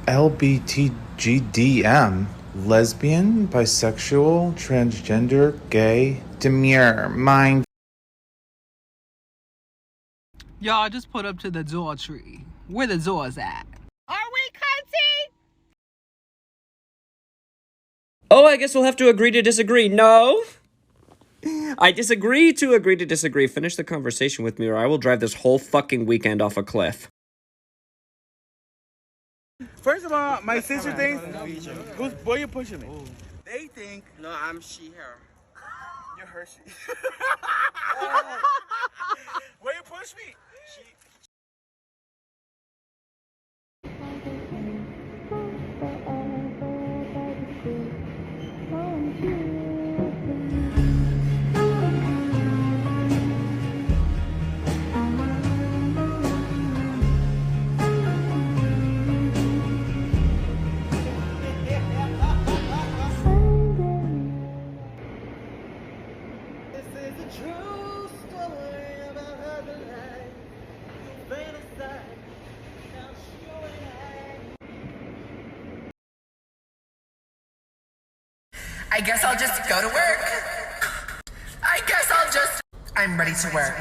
LBTGDM, lesbian, bisexual, transgender, gay, demure, mind. Y'all just put up to the Zoa tree. Where the Zoas at? Are we cunty? Oh, I guess we'll have to agree to disagree. No. I disagree to agree to disagree. Finish the conversation with me or I will drive this whole fucking weekend off a cliff. First of all, my sister thinks, boy, you're pushing me. They think, No, I'm she, her. you're her, she. Why you push me? I guess I'll just go to work. I'm ready to work.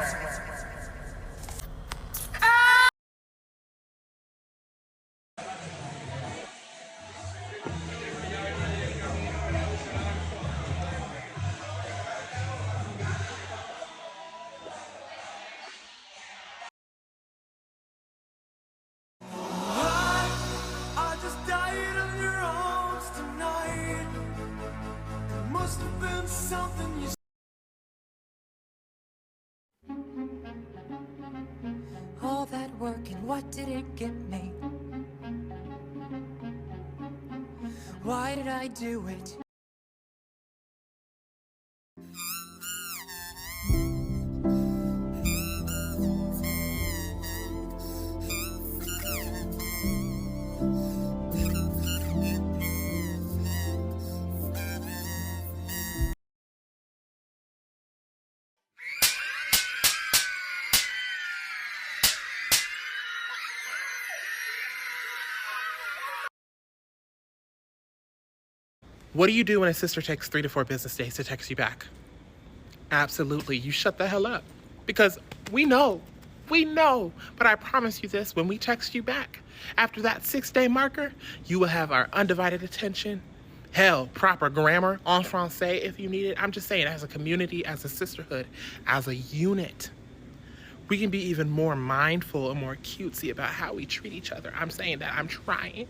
I just died in your arms tonight. It must have been something you all that work and what did it get me? Why did I do it? What do you do when a sister takes 3 to 4 business days to text you back? Absolutely, you shut the hell up. Because we know, but I promise you this, when we text you back, after that 6-day marker, you will have our undivided attention. Hell, proper grammar, en français if you need it. I'm just saying, as a community, as a sisterhood, as a unit, we can be even more mindful and more cutesy about how we treat each other. I'm saying that, I'm trying.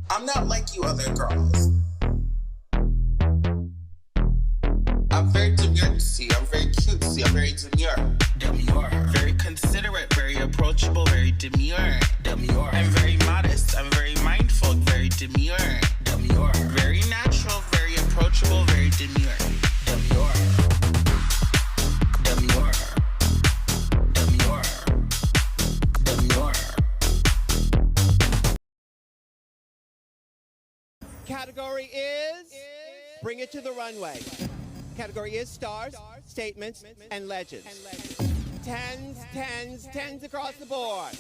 I'm not like you other girls. I'm very demure-sy, I'm very cutesy, I'm very demure. Demure. Very considerate, very approachable, very demure. Demure. I'm very modest, I'm very mindful, very demure. Demure. Very natural, very approachable, very demure. Demure. Demure. Demure. Demure. Category is Bring It to the Runway. Category is stars, statements, and legends. Tens, tens, tens across the board.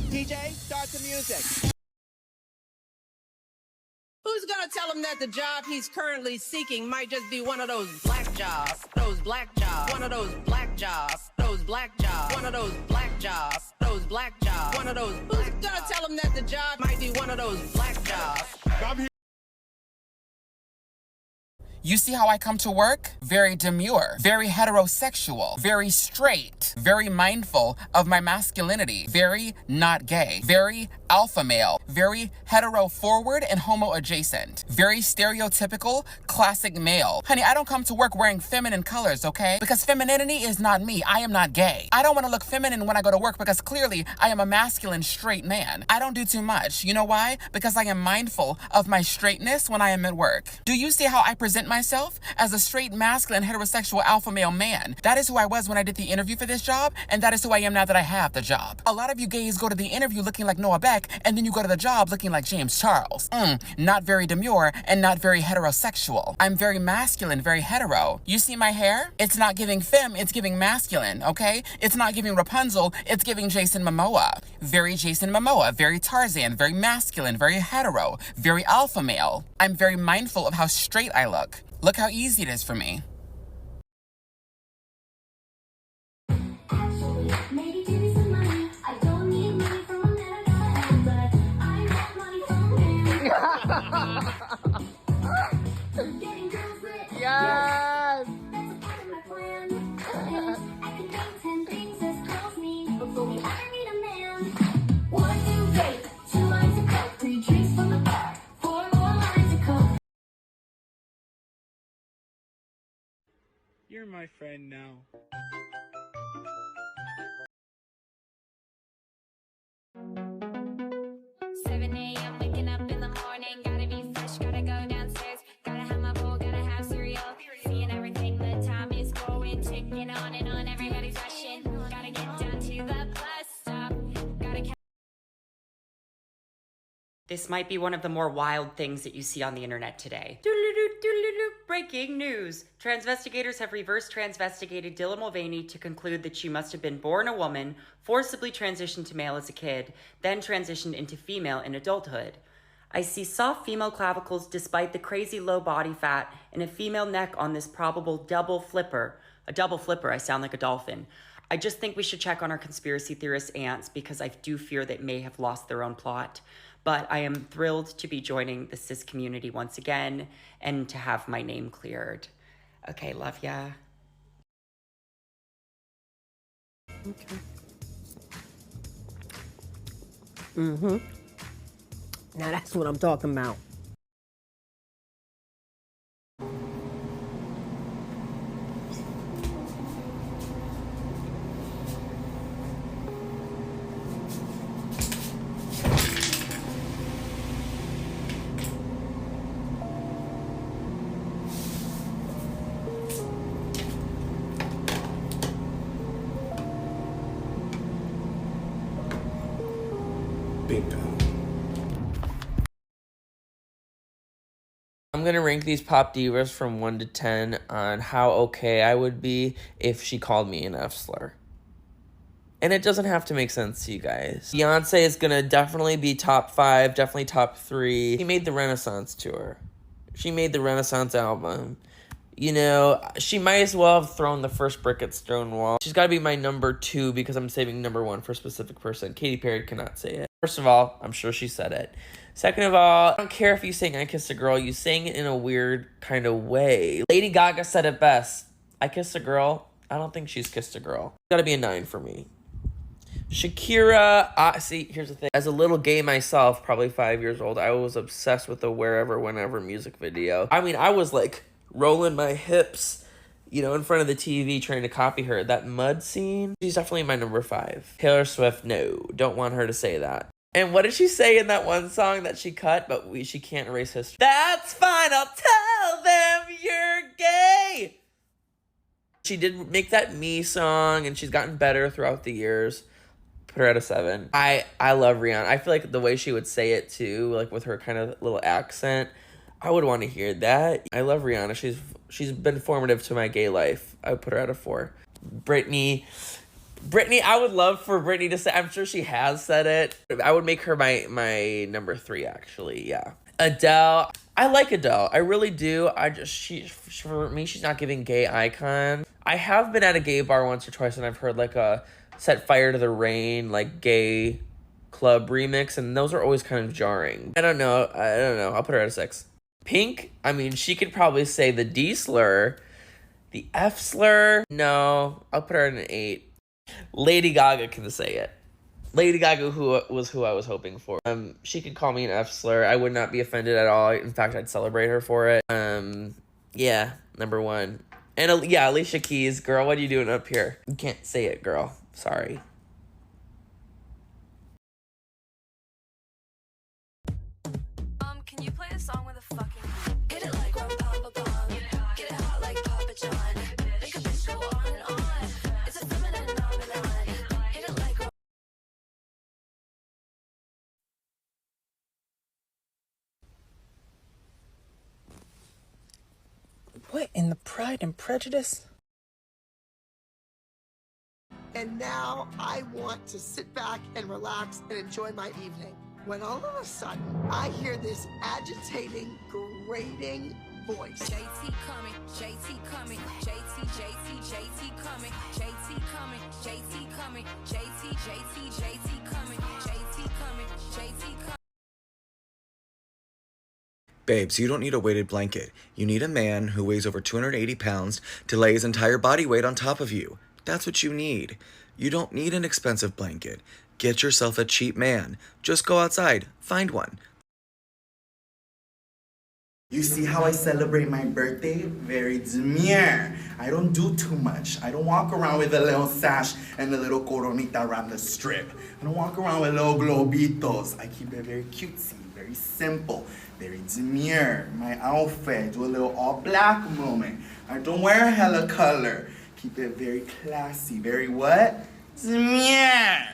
DJ, start the music. Who's gonna tell him that the job he's currently seeking might just be one of those black jobs? Those black jobs. One of those black jobs. Those black jobs. One of those black jobs. Those black jobs. One of those. Who's gonna tell him that the job might be one of those black jobs? You see how I come to work? Very demure, very heterosexual, very straight, very mindful of my masculinity, very not gay, very alpha male, very hetero forward and homo adjacent, very stereotypical classic male. Honey, I don't come to work wearing feminine colors, okay? Because femininity is not me. I am not gay. I don't want to look feminine when I go to work because clearly I am a masculine straight man. I don't do too much. You know why? Because I am mindful of my straightness when I am at work. Do you see how I present myself? myself as a straight, masculine, heterosexual alpha male man. That is who I was when I did the interview for this job, and that is who I am now that I have the job. A lot of you gays go to the interview looking like Noah Beck, and then you go to the job looking like James Charles. Not very demure and not very heterosexual. I'm very masculine, very hetero. You see my hair? It's not giving femme, it's giving masculine, okay? It's not giving Rapunzel, it's giving Jason Momoa. Very Jason Momoa, very Tarzan, very masculine, very hetero, very alpha male. I'm very mindful of how straight I look. Look how easy it is for me. Maybe give me some money. I don't need money from a man I gotta have, but I want money from men. Getting girls lit. Yes. That's a part of my plan. And I can do 10 things as girls need before we ever meet a man. 1, 2, date, 2 lines of coke, 3 drinks from the bar, 4 more lines of coke. You're my friend now. Waking up in the morning, gotta be fresh, gotta go downstairs, gotta have my bowl, gotta have cereal, seeing everything, the time is going, ticking on and on, everybody's rushing, gotta get down to the bus stop, gotta. This might be one of the more wild things that you see on the internet today. Breaking news! Transvestigators have reverse transvestigated Dylan Mulvaney to conclude that she must have been born a woman, forcibly transitioned to male as a kid, then transitioned into female in adulthood. I see soft female clavicles despite the crazy low body fat and a female neck on this probable double flipper. A double flipper, I sound like a dolphin. I just think we should check on our conspiracy theorist aunts because I do fear they may have lost their own plot. But I am thrilled to be joining the cis community once again and to have my name cleared. Okay, love ya. Okay. Mm-hmm. Now that's what I'm talking about. I'm gonna rank these pop divas from 1 to 10 on how okay I would be if she called me an F slur. And it doesn't have to make sense to you guys. Beyonce is gonna definitely be top 5, definitely top 3. She made the Renaissance tour. She made the Renaissance album. You know, she might as well have thrown the first brick at Stonewall. She's gotta be my number 2 because I'm saving number 1 for a specific person. Katy Perry cannot say it. First of all, I'm sure she said it. Second of all, I don't care if you sing I Kissed a Girl, you sang it in a weird kind of way. Lady Gaga said it best. I kissed a girl. I don't think she's kissed a girl. Gotta be a 9 for me. Shakira, see, here's the thing. As a little gay myself, probably 5 years old, I was obsessed with the Wherever, Whenever music video. I mean, I was like rolling my hips, you know, in front of the TV trying to copy her. That mud scene, she's definitely my number 5. Taylor Swift, no, don't want her to say that. And what did she say in that one song that she cut, but she can't erase history? That's fine, I'll tell them you're gay. She did make that Me song, and she's gotten better throughout the years. Put her at a 7. I love Rihanna. I feel like the way she would say it too, like with her kind of little accent, I would want to hear that. I love Rihanna. She's been formative to my gay life. I would put her at a 4. Britney, I would love for Britney to say, I'm sure she has said it. I would make her my number 3, actually, yeah. Adele, I like Adele. I really do. For me, she's not giving gay icon. I have been at a gay bar once or twice and I've heard like a Set Fire to the Rain, like gay club remix, and those are always kind of jarring. I don't know. I'll put her at a 6. Pink, I mean, she could probably say the D slur. The F slur, no, I'll put her at an 8. Lady Gaga can say it. Lady Gaga who I was hoping for. She could call me an F slur. I would not be offended at all. In fact, I'd celebrate her for it. Yeah, number 1. And yeah, Alicia Keys, girl, what are you doing up here? You can't say it, girl. Sorry. Can you play a song with a fucking hit it like rum, pum, pum, pum. What in the Pride and Prejudice? And now I want to sit back and relax and enjoy my evening. When all of a sudden, I hear this agitating, grating voice. JT coming, JT coming, JT coming, JT coming, JT coming, JT coming, JT coming. Babes, you don't need a weighted blanket. You need a man who weighs over 280 pounds to lay his entire body weight on top of you. That's what you need. You don't need an expensive blanket. Get yourself a cheap man. Just go outside, find one. You see how I celebrate my birthday? Very demure. I don't do too much. I don't walk around with a little sash and a little coronita around the strip. I don't walk around with little globitos. I keep it very cutesy, very simple, very demure. My outfit, do a little all black moment. I don't wear hella color. Keep it very classy, very what? Demure.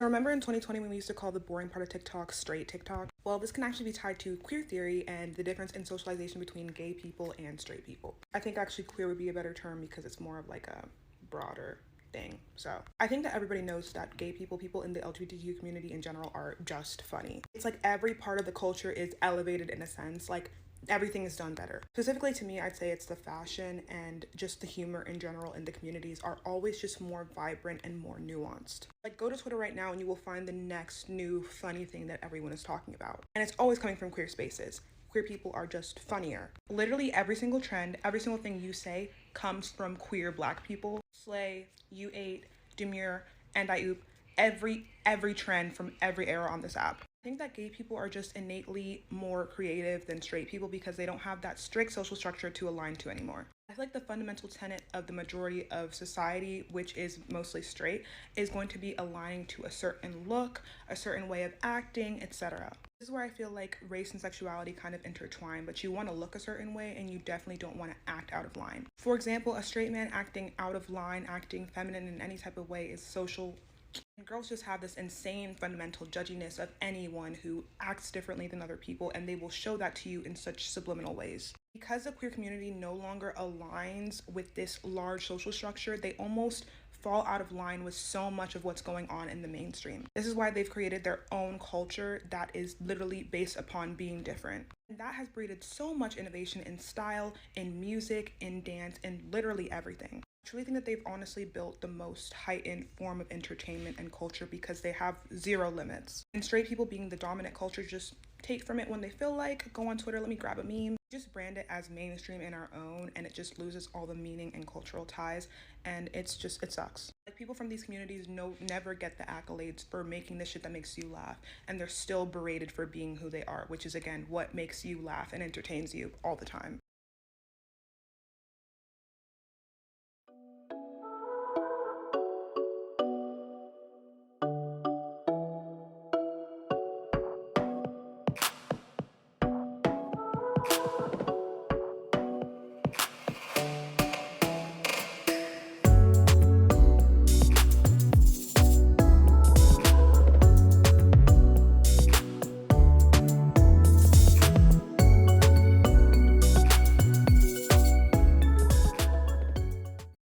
Remember in 2020 when we used to call the boring part of TikTok straight TikTok? Well, this can actually be tied to queer theory and the difference in socialization between gay people and straight people. I think actually queer would be a better term because it's more of like a broader thing. So I think that everybody knows that gay people in the LGBTQ community in general are just funny. It's like every part of the culture is elevated in a sense, like everything is done better. Specifically to me, I'd say it's the fashion and just the humor in general in the communities are always just more vibrant and more nuanced. Like go to Twitter right now and you will find the next new funny thing that everyone is talking about. And it's always coming from queer spaces. Queer people are just funnier. Literally every single trend, every single thing you say comes from queer Black people. Slay, U8, Demure, and I oop, every trend from every era on this app. I think that gay people are just innately more creative than straight people because they don't have that strict social structure to align to anymore. I feel like the fundamental tenet of the majority of society, which is mostly straight, is going to be aligning to a certain look, a certain way of acting, etc. This is where I feel like race and sexuality kind of intertwine, but you want to look a certain way and you definitely don't want to act out of line. For example, a straight man acting out of line, acting feminine in any type of way is social. And girls just have this insane fundamental judginess of anyone who acts differently than other people, and they will show that to you in such subliminal ways. Because the queer community no longer aligns with this large social structure, they almost fall out of line with so much of what's going on in the mainstream. This is why they've created their own culture that is literally based upon being different. And that has breeded so much innovation in style, in music, in dance, in literally everything. I truly think that they've honestly built the most heightened form of entertainment and culture because they have zero limits. And straight people being the dominant culture just take from it when they feel like, go on Twitter, let me grab a meme. Just brand it as mainstream in our own and it just loses all the meaning and cultural ties, and it sucks. Like people from these communities never get the accolades for making the shit that makes you laugh, and they're still berated for being who they are, which is again what makes you laugh and entertains you all the time.